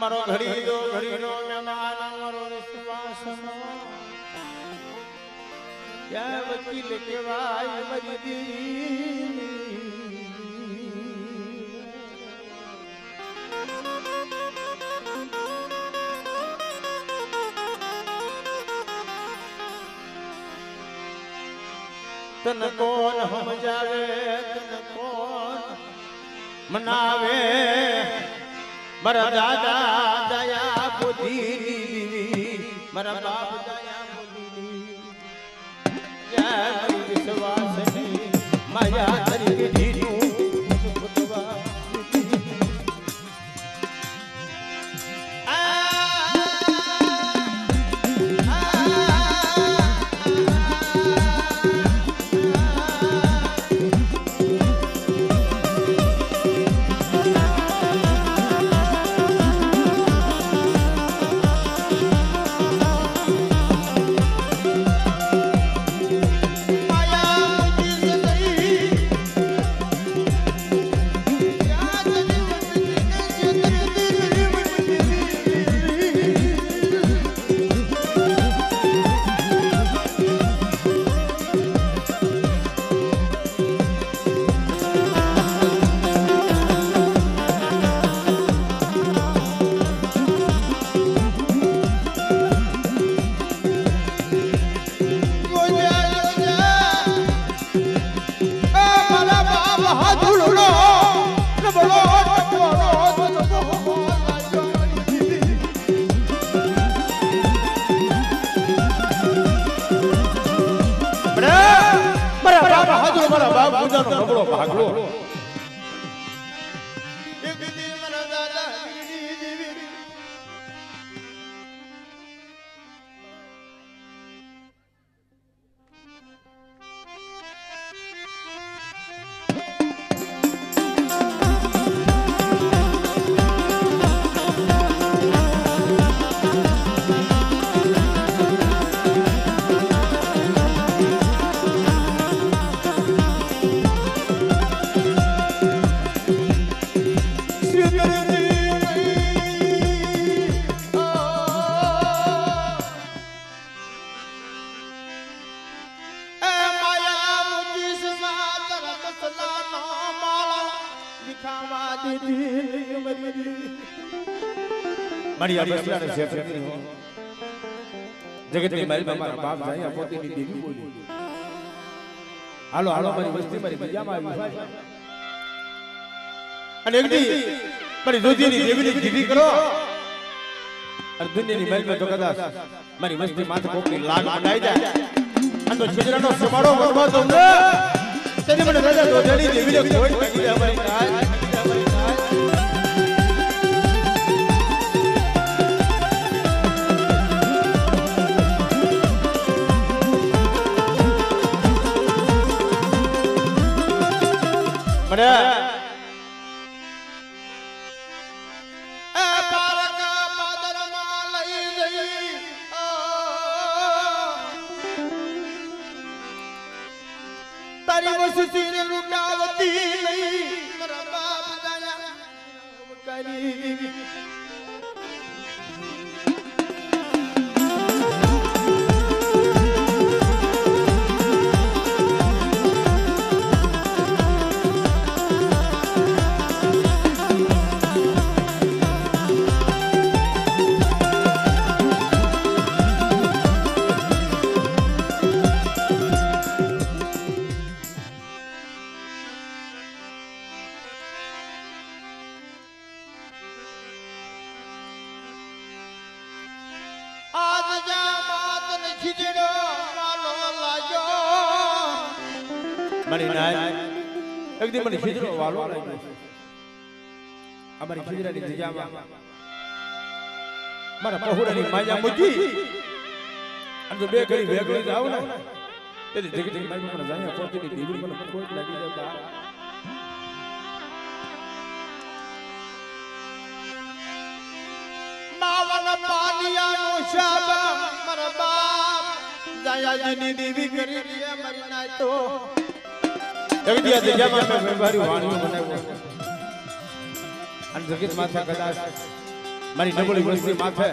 મારો ઘડીનો મહેમાન મારો વિશ્વાસનો યા વકીલ કહેવાય મારી દેવી તન કોણ સમજાવે તન કોણ મનાવે મારા દાદા દયા બુદ્ધિ મારા બાપ દયા બુદ્ધિ જય વિશ્વાસની માયા તરીકે જીનું નબળો ભાગલો મારી બસલાને શેઠ જગતની મારી મારા બાપ જાય પોતીની દેવી બોલી હાલો હાલો મારી વસ્તી મારી બીજામાં આવી અને એકદી મારી દુધિયાની દેવીની દીદી કરો અને દુનિયાની મહેલમાં તો કદાચ મારી વસ્તી માથે કોકની લાગ મંડાઈ જાય અને તો છિદ્રનો સમારો વરવા દઉં ને તેની મને રાજા દોધણી દેવીને કોઈ પકડી અમારી કાય તારી વસતી ને લૂટાવતી નહીં મારા બાપ દયા કરી મારી નાય એકદમ મને ખીજરો વાલો લાગ્યો છે અમારી ખીજરાની જગ્યામાં મારા પહોળાની માયા મૂકી અને જો બે ઘડી ભેગડી જાવ ને તેથી જગતની માયા મને જાયા પોતીની દેવી મને ખોટ લાગી જાય માવન પાલિયાનો શાબા મારા બાપ જાયાજીની દેવી કરી લે મારી નાય તો જગતિયા જગ્યામાં મેં વ્યવહારી વાણીઓ બનાવ્યો અને જગત માથા કદાચ મારી નબળી વસ્તી માથે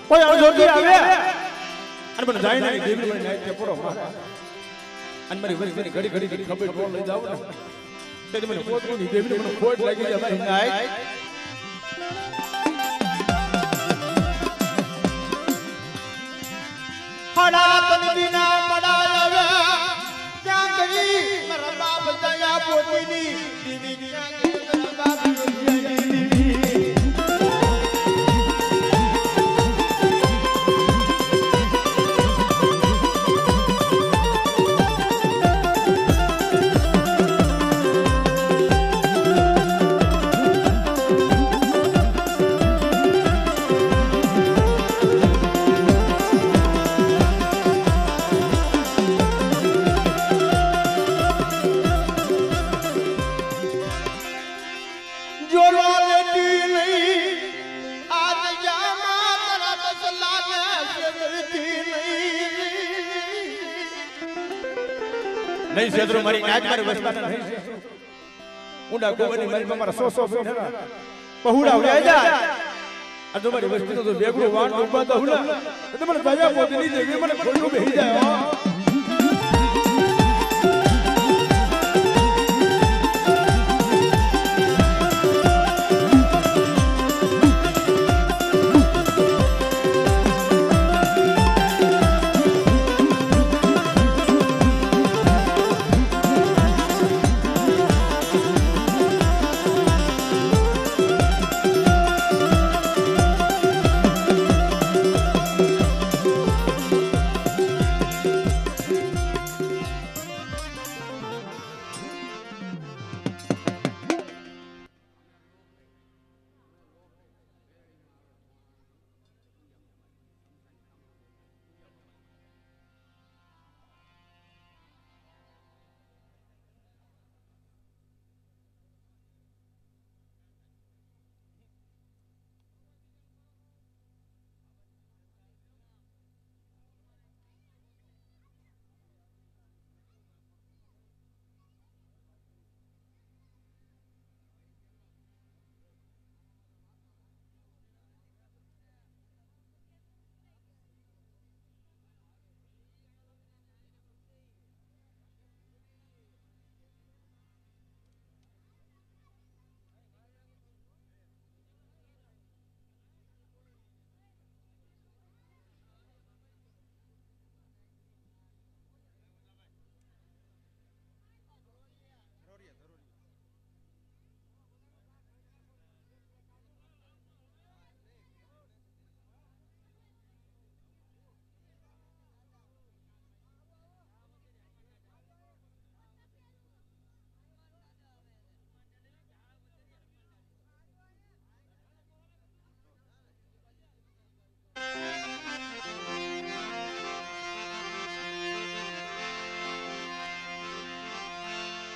કોઈ અણજોતી આવે અને મને જાય નહીં દેવી મને નાઈ કે પૂરો મારે અને મારી વસ્તીની ઘડી ઘડી ખબર ન લઈ જાવ ને તે મને પોતની દેવી મને ખોટ લાગી જાય મારી નાઈ હડા તન બિના મડાવે ક્યાં ગઈ મારા બાપ દયા પોતીની દેવી ક્યાં ગઈ મારા બાપ નહીં સેદરો મારી નાચ મારી વસ્તા નહીં ઊંડા ગોવાની મારી તમારા 100 બેઠા પહુડા ઉડાઈ જાય આ તો મારી વસ્તીનો તો બેગડો વાણ ઉભા તો હુલા તો મને દયા પોતની દેવી મને ખોટું બેહી જાય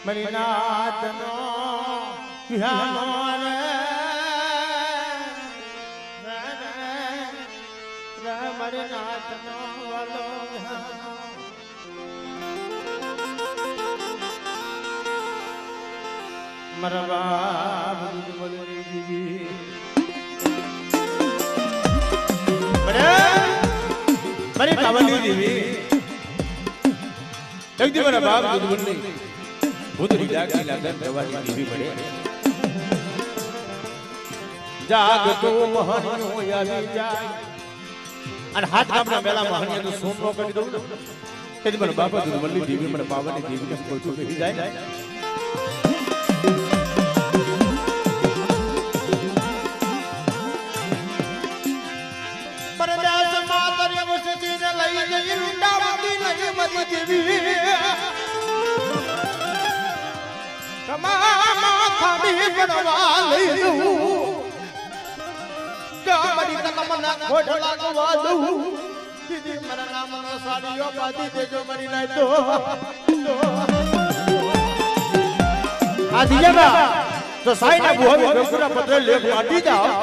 મરીનાથનો વિહાર રે મરીનાથનો વાલો મરવા બોલી દીદી મારી કાવલી દેવી જગદી મારા બાપ દૂધ બોલી ભૂતરી જાગી લાગન દવાની દેવી પડે જાગતો મહણિયો આવી જાય અને હાથ કાપના મેલા મહણિયો તો સોમનો કરી દઉં તેથી મને બાપા દૂધ બોલી દેવી મને પાવની દેવીને પોચો બેહી જાય પરદાસ માતરે વસતીને લઈ જઈ રૂંડાવતી લઈ મરી દેવી કમા ખાડી પડવા લઈ દઉં મારી તકમના ખોટ લાગવા દઉં દીદી મારા નામનો સાડીઓ બાંધી દેજો મારી નાય તો આ દિયાબા તો સાઈના બુહવે ગંગુના પત્ર લેખ વાટી જાઓ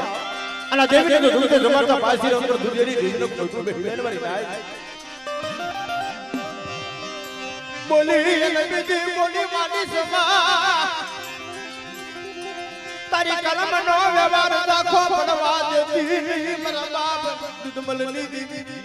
અને દેવીને તો દૂધે જમાતા પાછી રંગો દુધેરી દેવીનો ખોટું બેન મારી નાય બોલી નબીજી બોલી માની સમા તારી કલમ નો વ્યવહાર રાખો પડવા દેતી મારા બાપ દુધમલની દીદી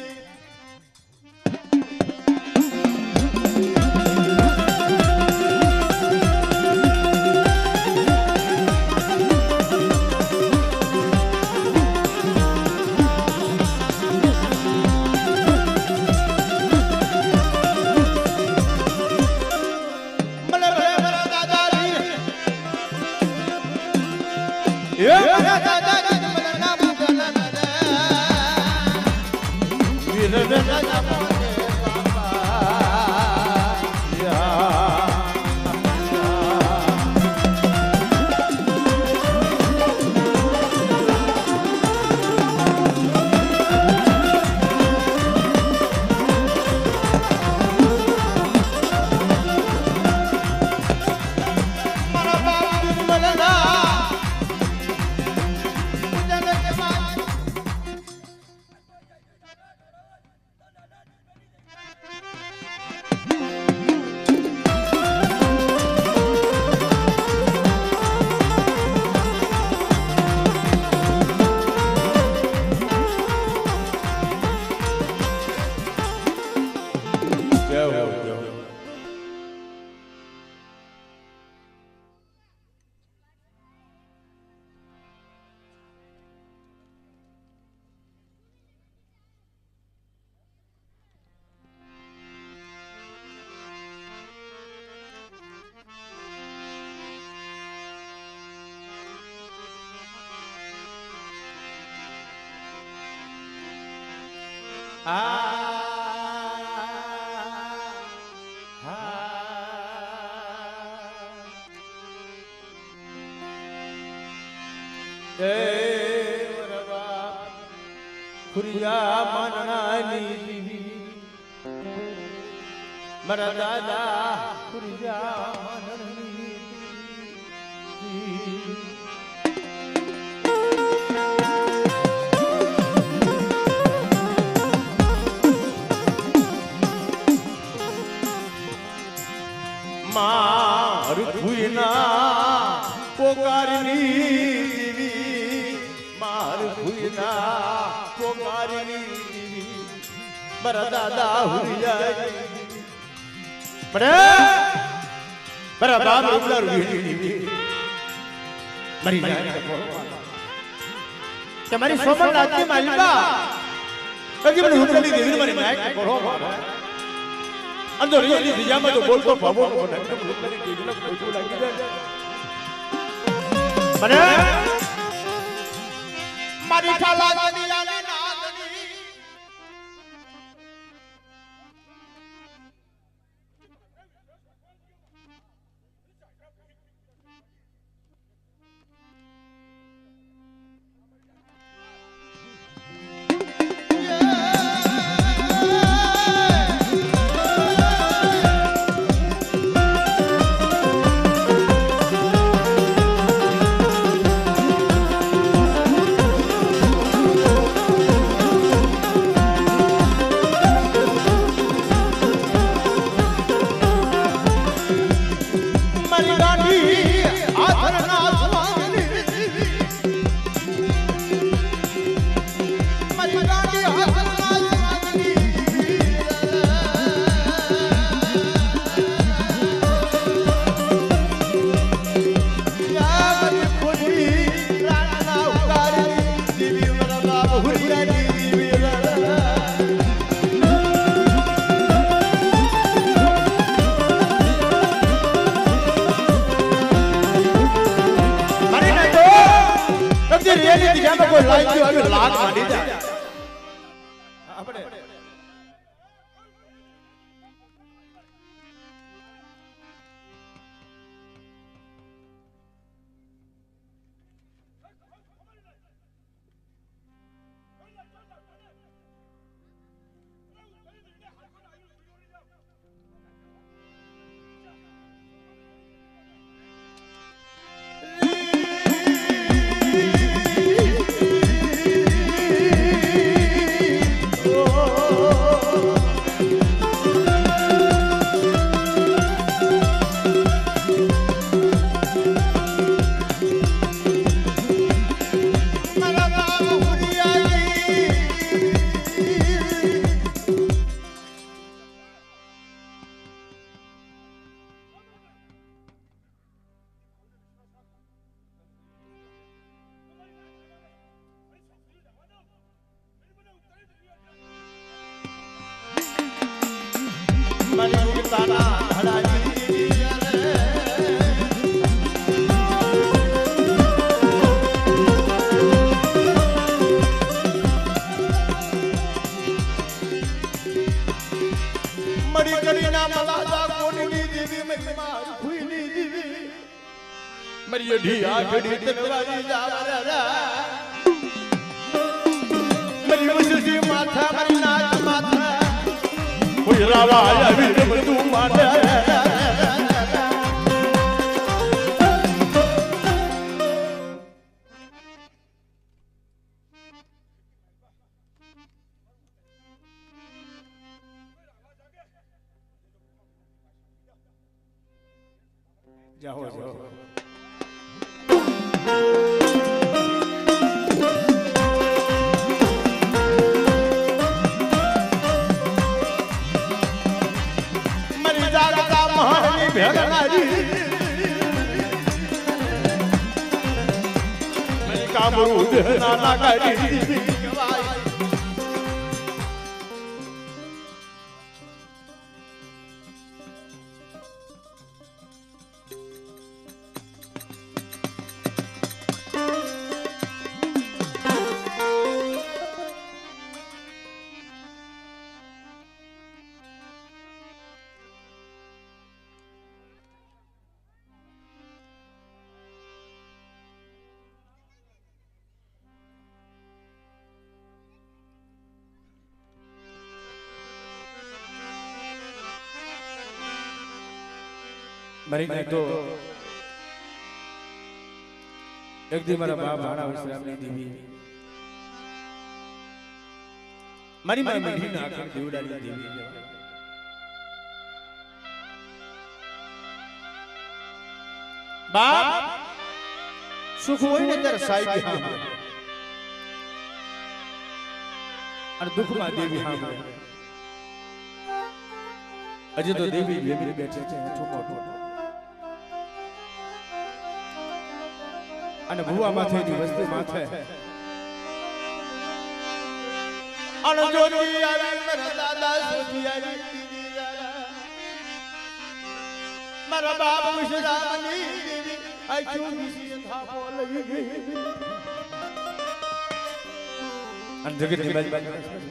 ખુરિયા માનનાની મારા દાદા ખુરિયા માનનાની માર ભૂયના પોકારની દીવી માર ભૂયના પોકારની દીવી મારા દાદા હુરિયા મારા બાપ રૂપલા રૂડી મરી જાય તમારી સોમન રાજ્ય માલિકા કે મને હુકલી દેવી મારી નાયક કરો મારે અંદર રેલી દિજામાં તો બોલતો ભાવો મને હુકલી દેવીને કોઈ લાગી જાય મને મારી ઠાલા ગની લાલે નાદની રેલી દિશામાં કોઈ લાગ્યું આવે લાગ માંડી જાય આપણે मरी ढी आखड़ी तलवारी जावरा मरी मुसली माथा मरी नाच माथा कोई रावा आया भी तू माता जाओ जाओ मरी जागता महानी भेगनारी मरी कामरू देना नागारी मरी ने तो एक दिन मारा बाप भाड़ा विश्राम नहीं दी मरी मारी मीठी ना आकर देवडाली देवी बाप सुख होई ने तेरे साई की हां और दुख में देवी हां अजे तो देवी बेबी बैठे छे ठोको ठोको અને ભુવા માથેની વસ્તી માથે અન જોજી આવી મારા દાદા સોજી આવી મારા બાપ વિશ્રામની દેવી આચું વિશે થાપો લઈ ગઈ અન જગતની બાજુ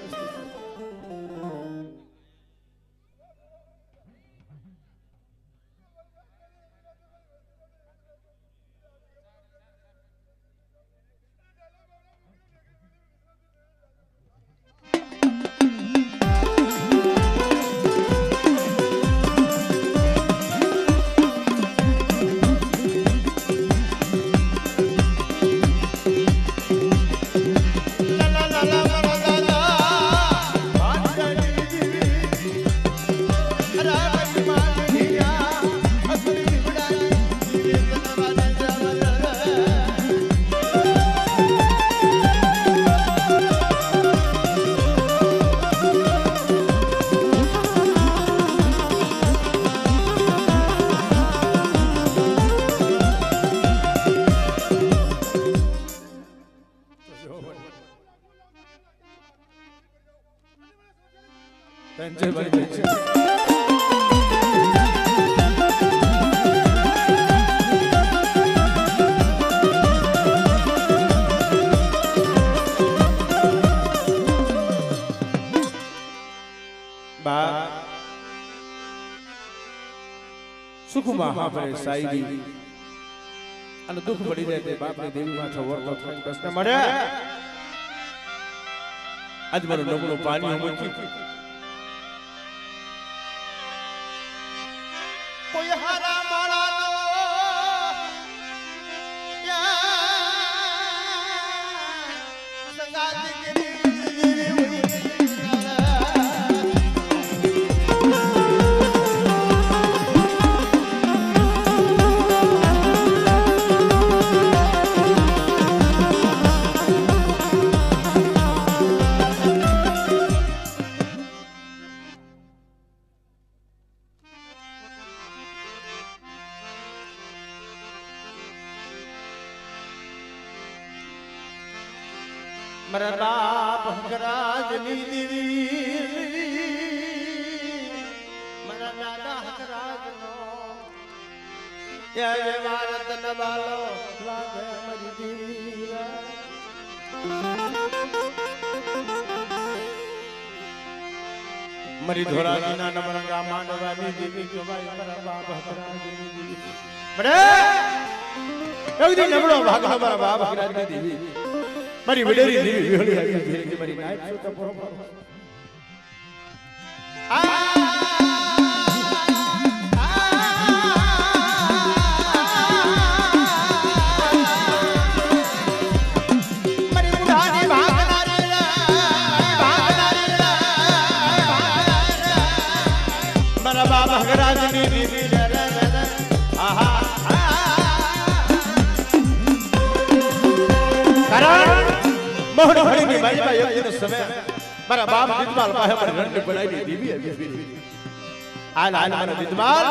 Bence bari bence. Ba સુખમાં આપણે સાઈડી અને દુઃખ પડી જાય તે બાપની દેવી માં છોવરતો થાય પ્રશ્ન મળે આજ મારું નબળું પાણી મૂકી કોઈ હારા માળાનો સંગાતી કરી મારા બાપ હકરાજની દેવી મારા દાદા હકરાજનો એ ભારત નવાલો લાગે મારી દેવી મારી ધોરાજીના નમરંગા માનવાની દેવી કહેવાય મારા બાપ હકરાજની દેવી બડે એકદી નબળો ભાગનો મારા બાપ હકરાજની દેવી મારી વડેરી દેવી વિહળી આવી છે મારી નાયક શું તો પરો મોહન હરીની બાજુમાં એક દિન સમય મારા બાપ વિદ્માલ પાસે મારી રણની બનાવી દીવી આવી હાલ હાલ મારા વિદ્માલ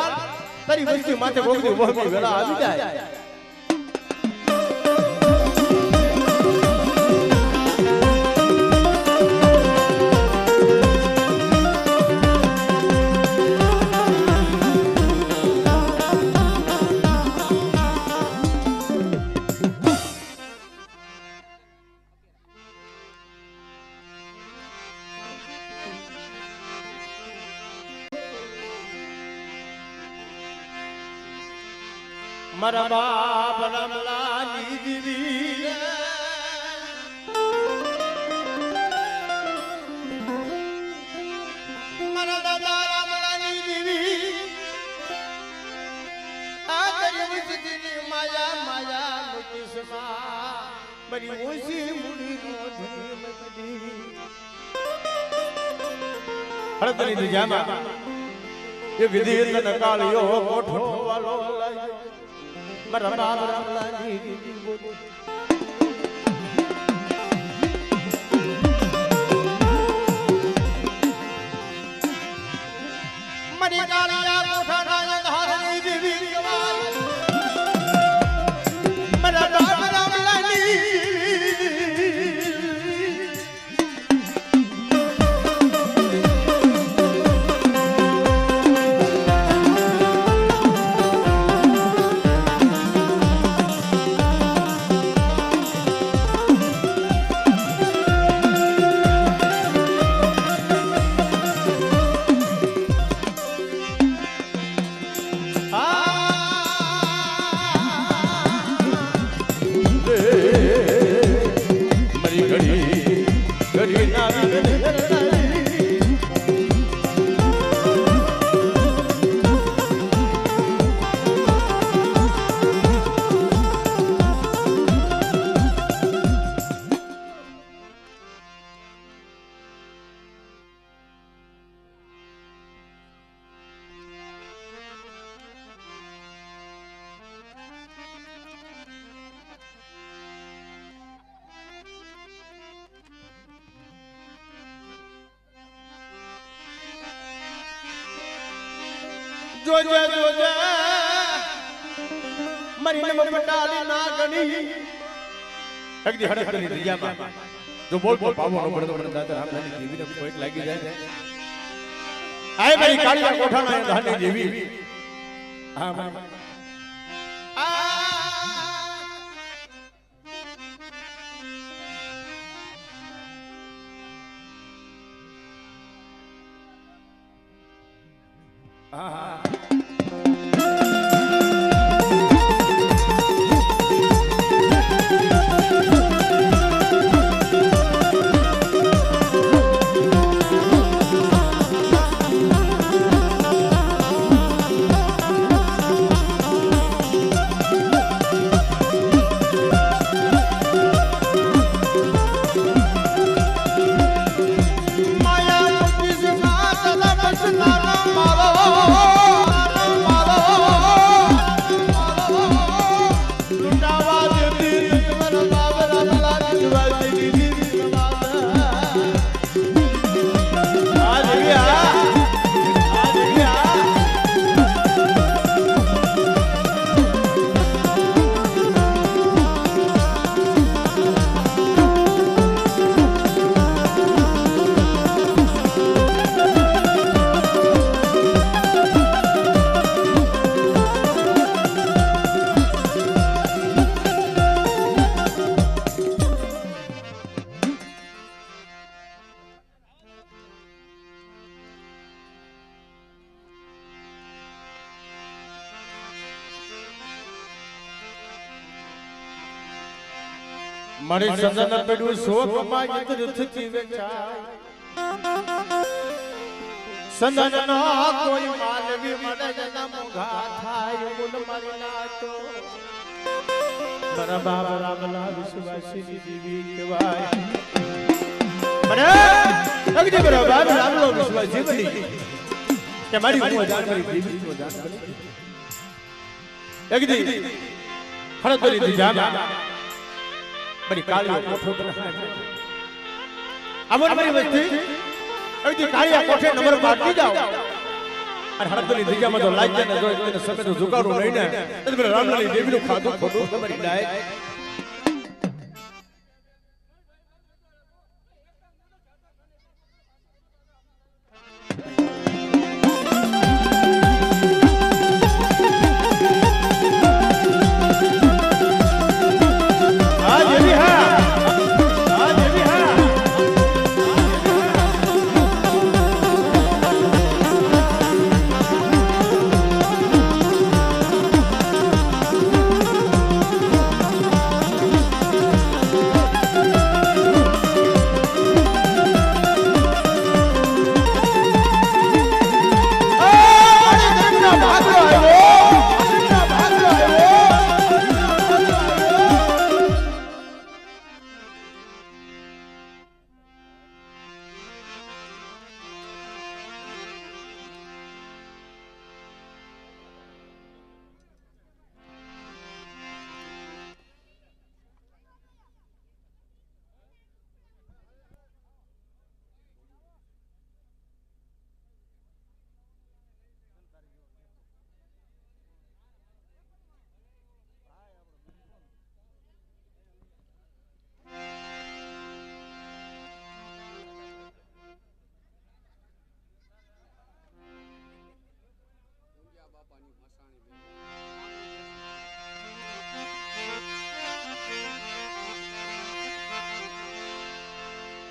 તારી વસ્તી માથે ભોગવી મોહની વેળા આવી જાય મારા બાપ રમલાની દીવી મારા દાદા રમલાની દીવી આ કરી મુસ્તીની માયા માયા મુકિસમા બરી ઓસી મુડી ગોધરી મગદી હળદની દિજામાં એ વિધિ તન કાળિયો કોઠો વાલો લાયો મારા બાપ રમલાની દીવી મારી કાળિયા કોઠાના ધારની દીવી મારા બાપ રમલાની જોજે જોજે મારી નમ પટાલી ના ગણી એકદી હડકની દિયામાં જો બોલ બોલ પાવો નો પડતો પડતો દાદા રામલાની દેવીને કોઈક લાગી જાય આય મારી કાળિયા કોઠાના ધાની દેવી હા હા મારી સંદન પડ્યું શોકમાં યત્ર થતી વેચાય સંદન નો કોઈ માનવી મને જના મોઘા થાય મુલ મારી નાતો મારા બાબા રામલા વિશ્વાસી દીવી કહેવાય મને અગદી બરાબર બાબા રામલો વિશ્વાસી બની કે મારી હું જાણ કરી દીવી તો જાણ કરી અગદી હરદરી દીજામા બરી કાળિયો કોઠો બનાવે અમર મારી વસ્તી અગદી કાળિયા કોઠે નંબર પાડી જાવ અને હરદરી દીજામા તો લાજ ને જો એને સમય તો ઝુકારો લઈને એટલે રામલાની દેવીનું ખાધું ખોટું તમારી ડાય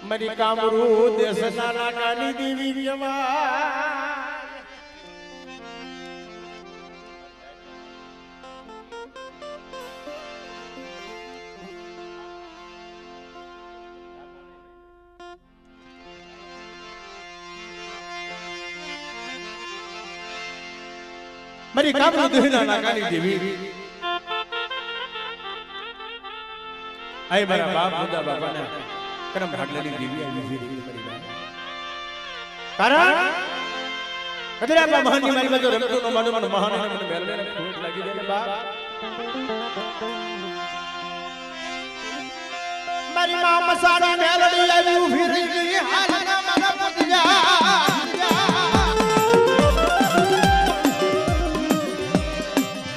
મરી કામરૂ દેશના નાની દેવી વ્યવહાર મરી કામરૂ દેશના નાની દેવી આય મારા બાપ ખુદા બાપાના કરમ ભાગલેની દેવી આવી ફેરી કરી કારણ કદરા મહાની મારી બાજુ રમતો નો માનો મને મહાન મને મેલને ખોટ લાગી જાય ને બાપ મારી માં મસાડી મેલડી આવી ઊભી રહી ગઈ હાલના મારા પુતિયા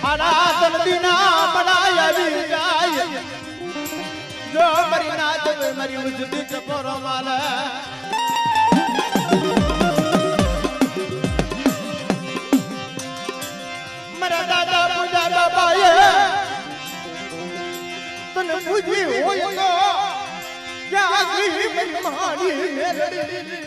હાલા તલદીના બનાય આવી જાય જો મરી નાચ મરી ઉજતી કપરો માલા મરા દાદા પૂજા બાબાએ તને પૂજી હોય તો ક્યાં ગઈ મારી મેલડી